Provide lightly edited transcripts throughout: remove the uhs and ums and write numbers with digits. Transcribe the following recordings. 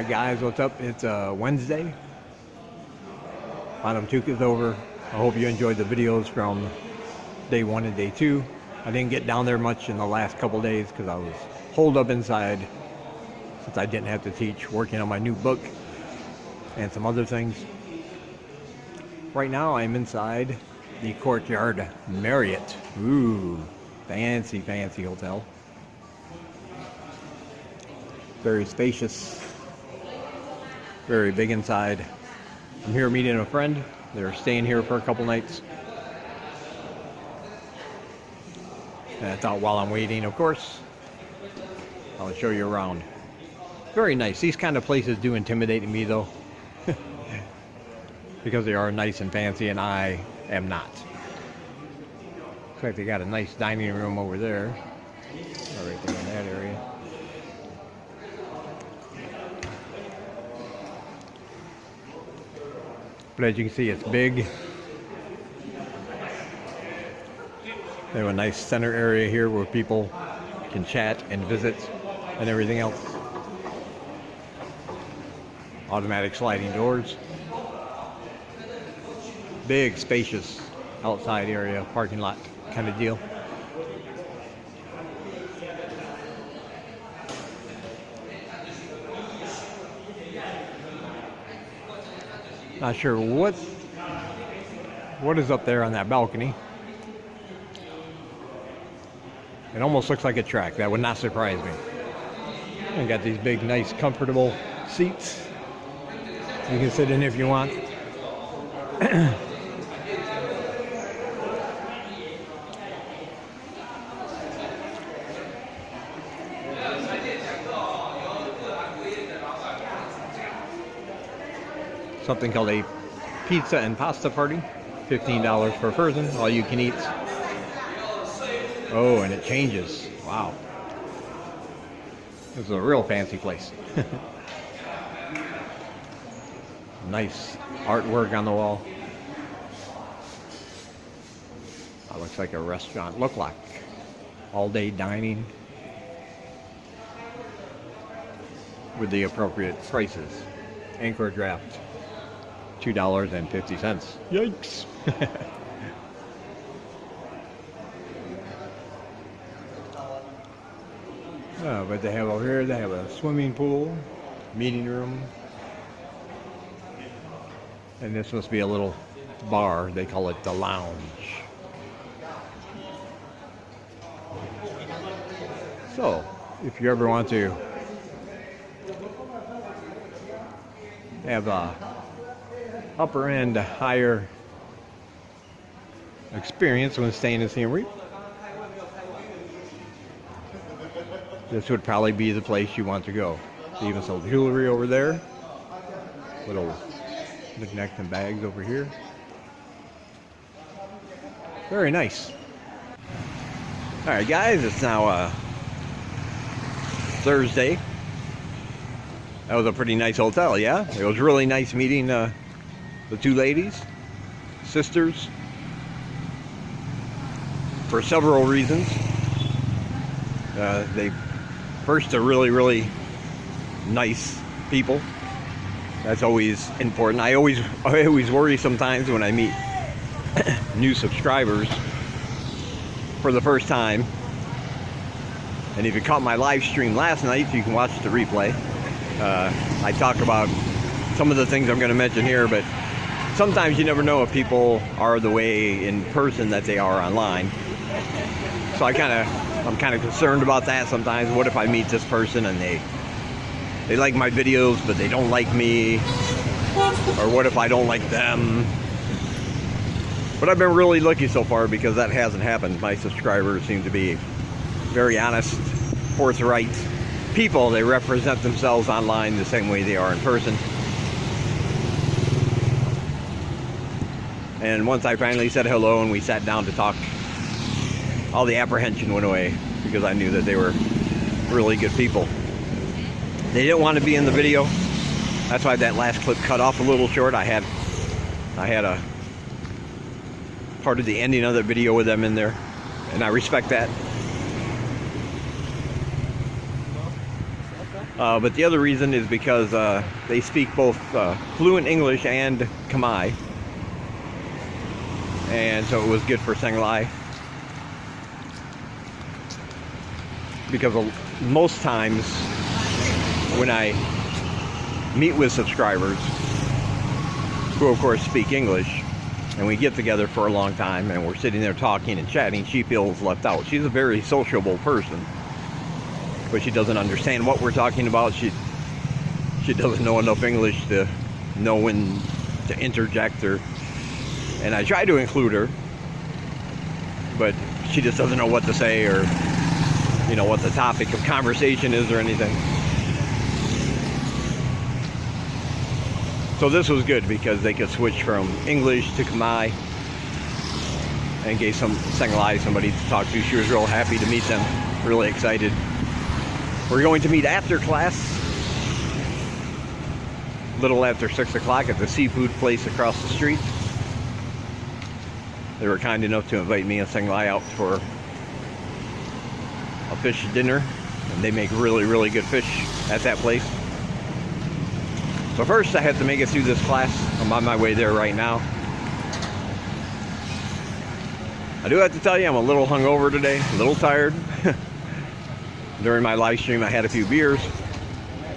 Alright guys, what's up? It's Wednesday. Bottom Took is over. I hope you enjoyed the videos from day 1 and day 2. I didn't get down there much in the last couple days because I was holed up inside since I didn't have to teach, working on my new book and some other things. Right now I'm inside the Courtyard Marriott. Ooh, fancy, fancy hotel. Very spacious, very big inside. I'm here meeting a friend. They're staying here for a couple nights. And I thought while I'm waiting, of course, I'll show you around. Very nice. These kind of places do intimidate me though. Because they are nice and fancy and I am not. Looks like they got a nice dining room over there. Right there in that area. But as you can see, it's big. They have a nice center area here where people can chat and visit and everything else. Automatic sliding doors. Big, spacious outside area, parking lot kind of deal. Not sure what is up there on that balcony. It almost looks like a track. That would not surprise me. And got these big, nice, comfortable seats. You can sit in if you want. Something called a pizza and pasta party. $15 per person, all you can eat. Oh, and it changes. Wow. This is a real fancy place. Nice artwork on the wall. That looks like a restaurant. Look like all-day dining with the appropriate prices. Anchor draft. $2.50. Yikes. Oh, but they have over here, they have a swimming pool, meeting room. And this must be a little bar. They call it the lounge. So, if you ever want to have a upper end, higher experience when staying in Siem, this would probably be the place you want to go. They even sell jewelry over there. Little knickknacks and bags over here. Very nice. Alright guys, it's now Thursday. That was a pretty nice hotel, yeah? It was really nice meeting the two ladies, sisters, for several reasons. First, they're really, really nice people. That's always important. I always worry sometimes when I meet new subscribers for the first time. And if you caught my live stream last night, you can watch the replay. I talk about some of the things I'm going to mention here, but sometimes you never know if people are the way in person that they are online. So I'm kind of concerned about that sometimes. What if I meet this person and they like my videos but they don't like me? Or what if I don't like them? But I've been really lucky so far because that hasn't happened. My subscribers seem to be very honest, forthright people. They represent themselves online the same way they are in person. And once I finally said hello and we sat down to talk, all the apprehension went away because I knew that they were really good people. They didn't want to be in the video. That's why that last clip cut off a little short. I had a part of the ending of the video with them in there, and I respect that. But the other reason is because they speak both fluent English and Khmer. And so it was good for Senglai. Because most times when I meet with subscribers, who of course speak English, and we get together for a long time and we're sitting there talking and chatting, she feels left out. She's a very sociable person, but she doesn't understand what we're talking about. She doesn't know enough English to know when to interject her. And I try to include her, but she just doesn't know what to say, or you know, what the topic of conversation is or anything. So this was good because they could switch from English to Khmer and gave Senglai somebody to talk to. She was real happy to meet them, really excited. We're going to meet after class, a little after 6 o'clock at the seafood place across the street. They were kind enough to invite me and Senglai out for a fish dinner, and they make really, really good fish at that place. So first I have to make it through this class. I'm on my way there right now. I do have to tell you, I'm a little hungover today, a little tired. During my live stream I had a few beers.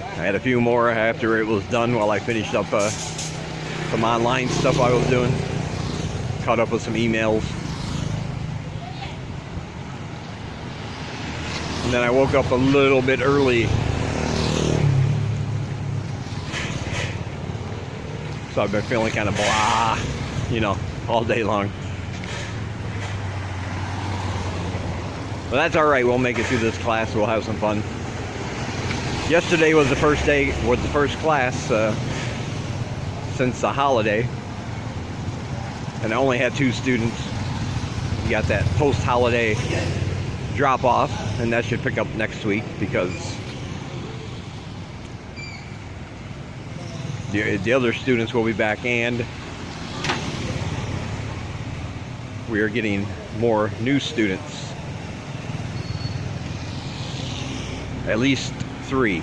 I had a few more after it was done while I finished up some online stuff I was doing. Caught up with some emails. And then I woke up a little bit early. So I've been feeling kind of blah, you know, all day long. But that's all right. We'll make it through this class. We'll have some fun. Yesterday was the first day, was the first class since the holiday. And I only had 2 students. You got that post-holiday drop off, and that should pick up next week because the other students will be back, and we are getting more new students. At least 3.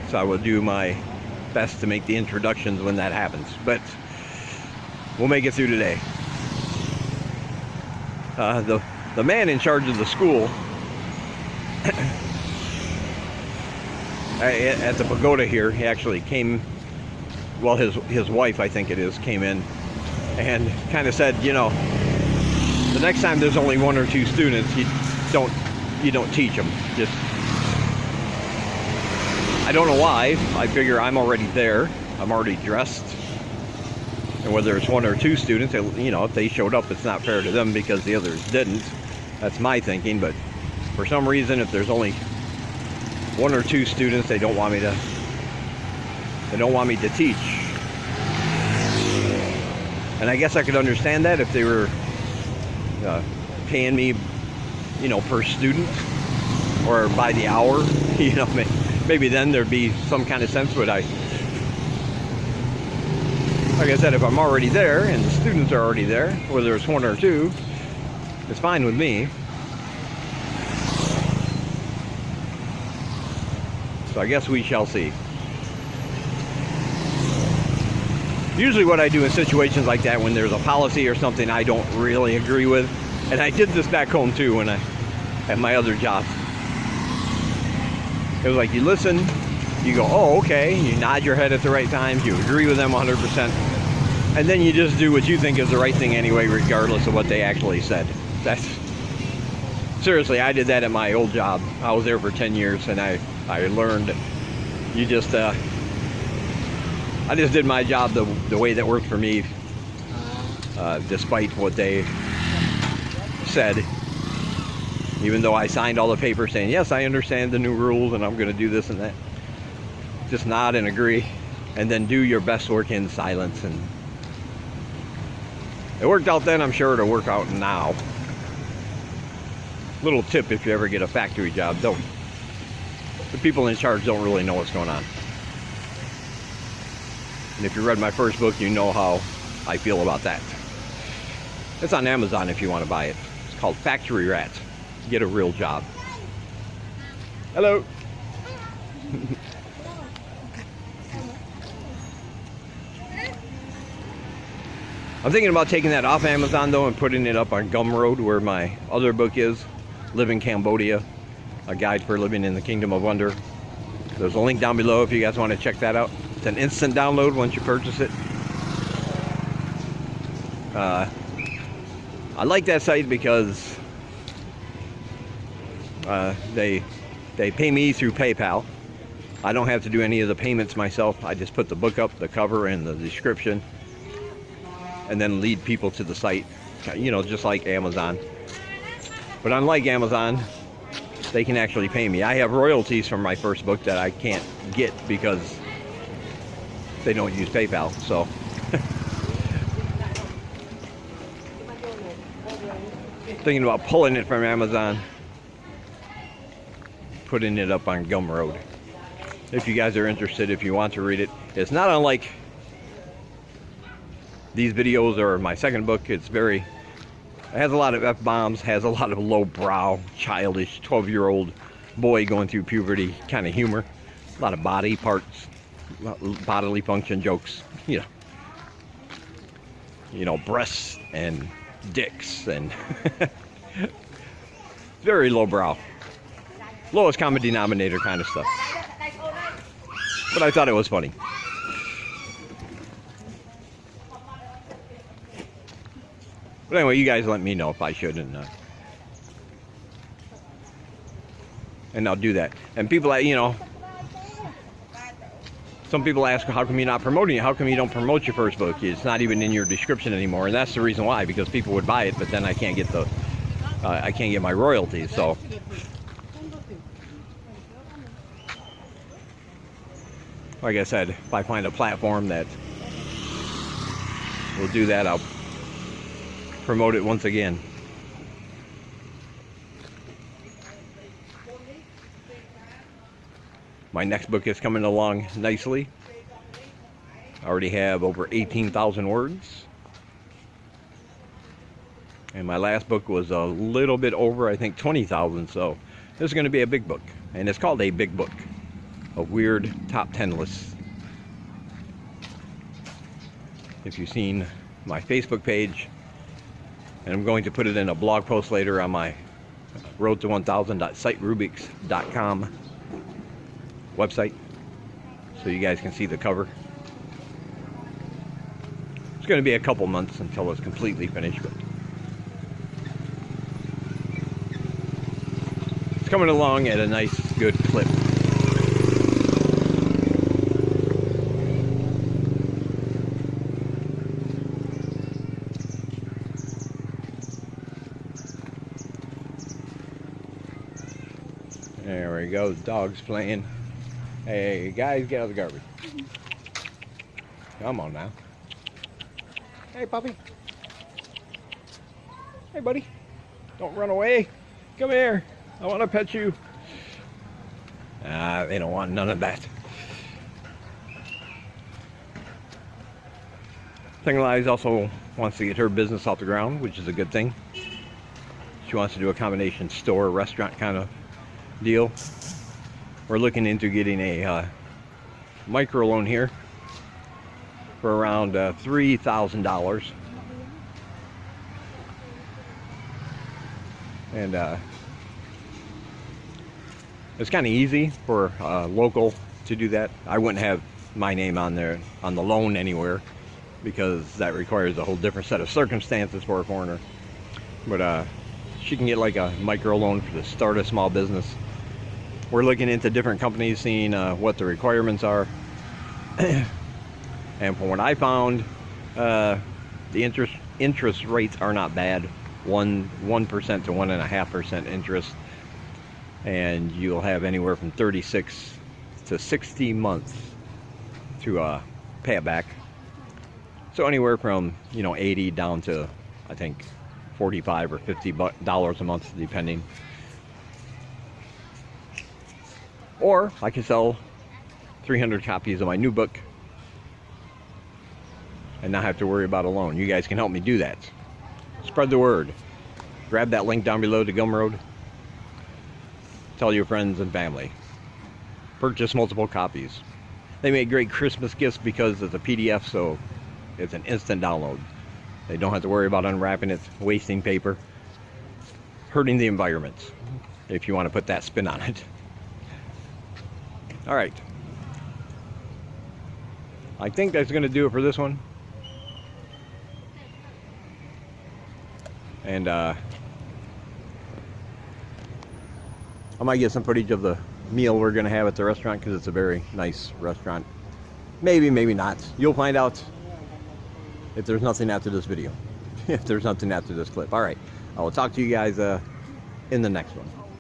So I will do my best to make the introductions when that happens, but we'll make it through today. The man in charge of the school at the pagoda here, he actually came, well, his wife, I think it is, came in and kind of said, you know, the next time there's only 1 or 2 students, you don't teach them. Just, I don't know why. I figure I'm already there. I'm already dressed. And whether it's 1 or 2 students, you know, if they showed up, it's not fair to them because the others didn't. That's my thinking. But for some reason, if there's only 1 or 2 students, they don't want me to teach. And I guess I could understand that if they were paying me, you know, per student or by the hour. You know, maybe then there'd be some kind of sense. But like I said, if I'm already there and the students are already there, whether it's 1 or 2, it's fine with me. So I guess we shall see. Usually what I do in situations like that, when there's a policy or something I don't really agree with, and I did this back home too when I had my other job. It was like you listen, you go, oh, okay, you nod your head at the right times, you agree with them 100%, and then you just do what you think is the right thing anyway, regardless of what they actually said. Seriously, I did that at my old job. I was there for 10 years, and I learned, I just did my job the way that worked for me, despite what they said. Even though I signed all the papers saying, yes, I understand the new rules and I'm going to do this and that. Just nod and agree, and then do your best work in silence. And it worked out then, I'm sure it'll work out now. Little tip, if you ever get a factory job, the people in charge don't really know what's going on. And if you read my first book, you know how I feel about that. It's on Amazon if you want to buy it. It's called Factory Rat. Get a real job. Hello. I'm thinking about taking that off Amazon though and putting it up on Gumroad where my other book is, Live in Cambodia, a guide for living in the Kingdom of Wonder. There's a link down below if you guys want to check that out. It's an instant download once you purchase it. I like that site because they pay me through PayPal. I don't have to do any of the payments myself. I just put the book up, the cover, and the description, and then lead people to the site, you know, just like Amazon. But unlike Amazon, they can actually pay me. I have royalties from my first book that I can't get because they don't use PayPal. So thinking about pulling it from Amazon, putting it up on Gumroad. If you guys are interested, if you want to read it, it's not unlike these videos or my second book. It has a lot of F-bombs, has a lot of low-brow, childish, 12-year-old boy going through puberty kind of humor. A lot of body parts, bodily function jokes, you know, breasts and dicks and very lowbrow, lowest common denominator kind of stuff. But I thought it was funny. But anyway, you guys let me know if I should, and I'll do that. And people, you know, some people ask, how come you're not promoting it? How come you don't promote your first book? It's not even in your description anymore. And that's the reason why, because people would buy it, but then I can't get I can't get my royalties. So like I said, if I find a platform that will do that, I'll promote it once again. My next book is coming along nicely. I already have over 18,000 words. And my last book was a little bit over, I think, 20,000. So this is going to be a big book. And it's called A Big Book. A weird top 10 list. If you've seen my Facebook page, and I'm going to put it in a blog post later on my road to 1000.siterubics.com website, so you guys can see the cover. It's going to be a couple months until it's completely finished, but it's coming along at a nice, good clip. There we go, the dog's playing. Hey guys, get out of the garbage. Come on now. Hey puppy. Hey buddy. Don't run away. Come here. I want to pet you. They don't want none of that. Thingalize also wants to get her business off the ground, which is a good thing. She wants to do a combination store, restaurant kind of deal. We're looking into getting a micro loan here for around $3,000, and it's kind of easy for local to do that. I wouldn't have my name on there on the loan anywhere because that requires a whole different set of circumstances for a foreigner. But she can get like a micro loan to start a small business. We're looking into different companies, seeing what the requirements are. And from what I found, the interest rates are not bad. 1% to 1.5% interest, and you'll have anywhere from 36 to 60 months to pay it back. So anywhere from, you know, 80 down to, I think, $45 or $50 a month, depending. Or I can sell 300 copies of my new book and not have to worry about a loan. You guys can help me do that. Spread the word. Grab that link down below to Gumroad. Tell your friends and family. purchase multiple copies. They make great Christmas gifts because it's a PDF, so it's an instant download. They don't have to worry about unwrapping it, wasting paper, hurting the environment, if you want to put that spin on it. All right. I think that's going to do it for this one. And I might get some footage of the meal we're going to have at the restaurant, because it's a very nice restaurant. Maybe, maybe not. You'll find out if there's nothing after this video. If there's nothing after this clip. All right. I will talk to you guys in the next one.